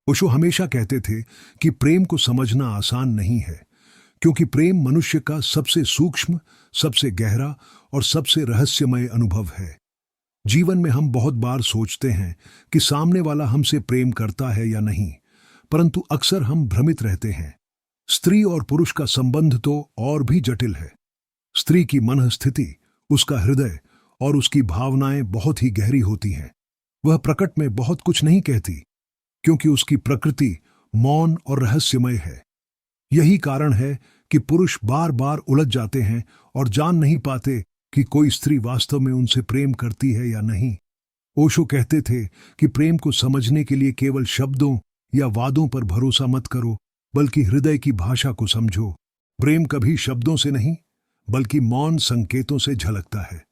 ओशो हमेशा कहते थे कि प्रेम को समझना आसान नहीं है, क्योंकि प्रेम मनुष्य का सबसे सूक्ष्म, सबसे गहरा और सबसे रहस्यमय अनुभव है। जीवन में हम बहुत बार सोचते हैं कि सामने वाला हमसे प्रेम करता है या नहीं, परंतु अक्सर हम भ्रमित रहते हैं। स्त्री और पुरुष का संबंध तो और भी जटिल है। स्त्री की मन स्थिति, उसका हृदय और उसकी भावनाएं बहुत ही गहरी होती हैं। वह प्रकट में बहुत कुछ नहीं कहती, क्योंकि उसकी प्रकृति मौन और रहस्यमय है। यही कारण है कि पुरुष बार बार उलझ जाते हैं और जान नहीं पाते कि कोई स्त्री वास्तव में उनसे प्रेम करती है या नहीं। ओशो कहते थे कि प्रेम को समझने के लिए केवल शब्दों या वादों पर भरोसा मत करो, बल्कि हृदय की भाषा को समझो। प्रेम कभी शब्दों से नहीं, बल्कि मौन संकेतों से झलकता है।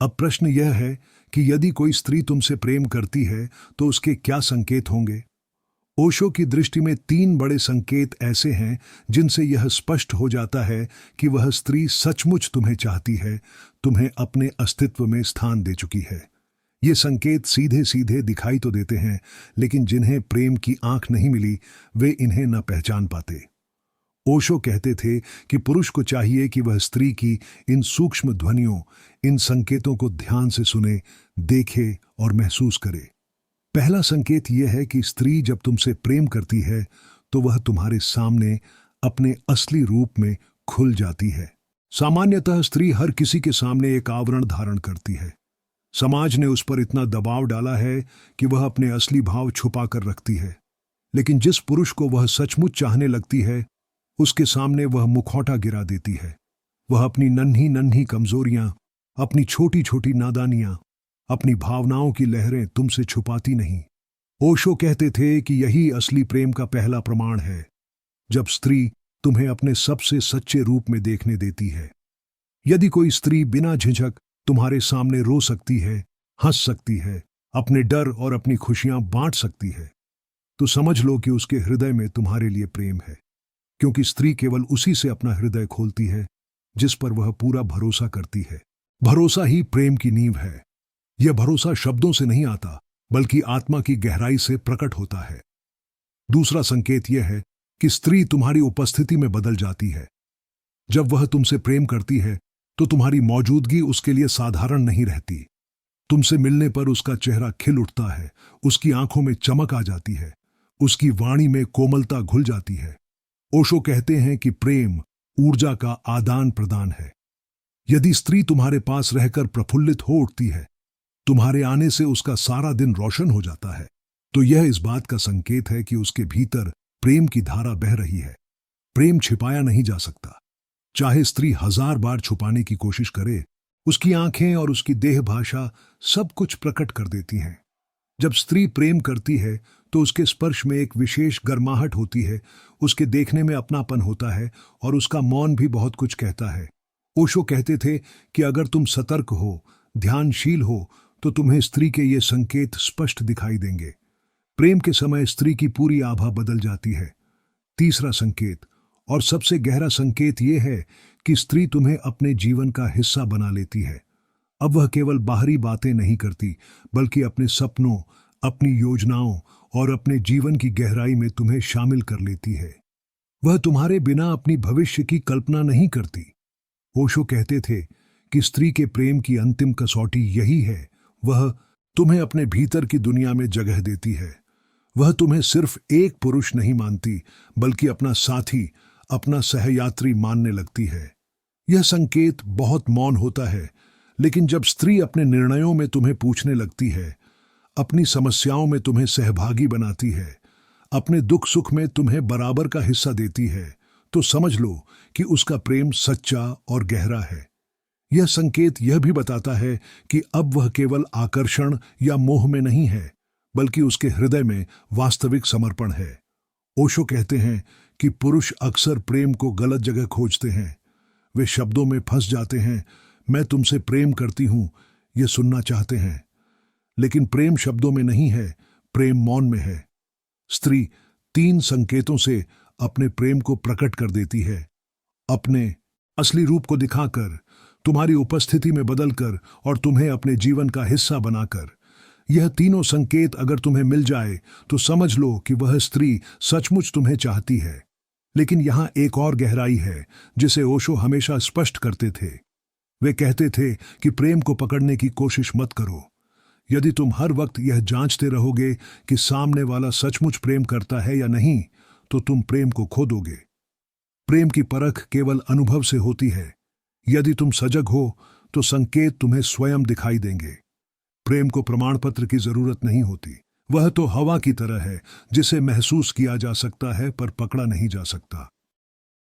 अब प्रश्न यह है कि यदि कोई स्त्री तुमसे प्रेम करती है तो उसके क्या संकेत होंगे? ओशो की दृष्टि में 3 बड़े संकेत ऐसे हैं जिनसे यह स्पष्ट हो जाता है कि वह स्त्री सचमुच तुम्हें चाहती है, तुम्हें अपने अस्तित्व में स्थान दे चुकी है। ये संकेत सीधे सीधे दिखाई तो देते हैं, लेकिन जिन्हें प्रेम की आंख नहीं मिली, वे इन्हें न पहचान पाते। ओशो कहते थे कि पुरुष को चाहिए कि वह स्त्री की इन सूक्ष्म ध्वनियों, इन संकेतों को ध्यान से सुने, देखे और महसूस करे। पहला संकेत यह है कि स्त्री जब तुमसे प्रेम करती है तो वह तुम्हारे सामने अपने असली रूप में खुल जाती है। सामान्यतः स्त्री हर किसी के सामने एक आवरण धारण करती है। समाज ने उस पर इतना दबाव डाला है कि वह अपने असली भाव छुपा कर रखती है। लेकिन जिस पुरुष को वह सचमुच चाहने लगती है, उसके सामने वह मुखौटा गिरा देती है। वह अपनी नन्ही नन्ही कमजोरियां, अपनी छोटी छोटी नादानियां, अपनी भावनाओं की लहरें तुमसे छुपाती नहीं। ओशो कहते थे कि यही असली प्रेम का पहला प्रमाण है, जब स्त्री तुम्हें अपने सबसे सच्चे रूप में देखने देती है। यदि कोई स्त्री बिना झिझक तुम्हारे सामने रो सकती है, हंस सकती है, अपने डर और अपनी खुशियां बांट सकती है, तो समझ लो कि उसके हृदय में तुम्हारे लिए प्रेम है। क्योंकि स्त्री केवल उसी से अपना हृदय खोलती है जिस पर वह पूरा भरोसा करती है। भरोसा ही प्रेम की नींव है। यह भरोसा शब्दों से नहीं आता, बल्कि आत्मा की गहराई से प्रकट होता है। दूसरा संकेत यह है कि स्त्री तुम्हारी उपस्थिति में बदल जाती है। जब वह तुमसे प्रेम करती है तो तुम्हारी मौजूदगी उसके लिए साधारण नहीं रहती। तुमसे मिलने पर उसका चेहरा खिल उठता है, उसकी आंखों में चमक आ जाती है, उसकी वाणी में कोमलता घुल जाती है। ओशो कहते हैं कि प्रेम ऊर्जा का आदान प्रदान है। यदि स्त्री तुम्हारे पास रहकर प्रफुल्लित हो उठती है, तुम्हारे आने से उसका सारा दिन रोशन हो जाता है, तो यह इस बात का संकेत है कि उसके भीतर प्रेम की धारा बह रही है। प्रेम छिपाया नहीं जा सकता। चाहे स्त्री 1000 बार छुपाने की कोशिश करे, उसकी आंखें और उसकी देह भाषा सब कुछ प्रकट कर देती हैं। जब स्त्री प्रेम करती है तो उसके स्पर्श में एक विशेष गर्माहट होती है, उसके देखने में अपनापन होता है और उसका मौन भी बहुत कुछ कहता है। ओशो कहते थे कि अगर तुम सतर्क हो, ध्यानशील हो, तो तुम्हें स्त्री के ये संकेत स्पष्ट दिखाई देंगे। प्रेम के समय स्त्री की पूरी आभा बदल जाती है। तीसरा संकेत और सबसे गहरा संकेत यह है कि स्त्री तुम्हें अपने जीवन का हिस्सा बना लेती है। अब वह केवल बाहरी बातें नहीं करती, बल्कि अपने सपनों, अपनी योजनाओं और अपने जीवन की गहराई में तुम्हें शामिल कर लेती है। वह तुम्हारे बिना अपनी भविष्य की कल्पना नहीं करती। ओशो कहते थे कि स्त्री के प्रेम की अंतिम कसौटी यही है, वह तुम्हें अपने भीतर की दुनिया में जगह देती है। वह तुम्हें सिर्फ एक पुरुष नहीं मानती, बल्कि अपना साथी, अपना सहयात्री मानने लगती है। यह संकेत बहुत मौन होता है, लेकिन जब स्त्री अपने निर्णयों में तुम्हें पूछने लगती है, अपनी समस्याओं में तुम्हें सहभागी बनाती है, अपने दुख सुख में तुम्हें बराबर का हिस्सा देती है, तो समझ लो कि उसका प्रेम सच्चा और गहरा है। यह संकेत यह भी बताता है कि अब वह केवल आकर्षण या मोह में नहीं है, बल्कि उसके हृदय में वास्तविक समर्पण है। ओशो कहते हैं कि पुरुष अक्सर प्रेम को गलत जगह खोजते हैं। वे शब्दों में फंस जाते हैं, मैं तुमसे प्रेम करती हूं, ये सुनना चाहते हैं। लेकिन प्रेम शब्दों में नहीं है, प्रेम मौन में है। स्त्री 3 संकेतों से अपने प्रेम को प्रकट कर देती है। अपने असली रूप को दिखाकर, तुम्हारी उपस्थिति में बदलकर और तुम्हें अपने जीवन का हिस्सा बनाकर। यह तीनों संकेत अगर तुम्हें मिल जाए तो समझ लो कि वह स्त्री सचमुच तुम्हें चाहती है। लेकिन यहां एक और गहराई है जिसे ओशो हमेशा स्पष्ट करते थे। वे कहते थे कि प्रेम को पकड़ने की कोशिश मत करो। यदि तुम हर वक्त यह जांचते रहोगे कि सामने वाला सचमुच प्रेम करता है या नहीं, तो तुम प्रेम को खो दोगे। प्रेम की परख केवल अनुभव से होती है। यदि तुम सजग हो तो संकेत तुम्हें स्वयं दिखाई देंगे। प्रेम को प्रमाण पत्र की जरूरत नहीं होती। वह तो हवा की तरह है जिसे महसूस किया जा सकता है पर पकड़ा नहीं जा सकता।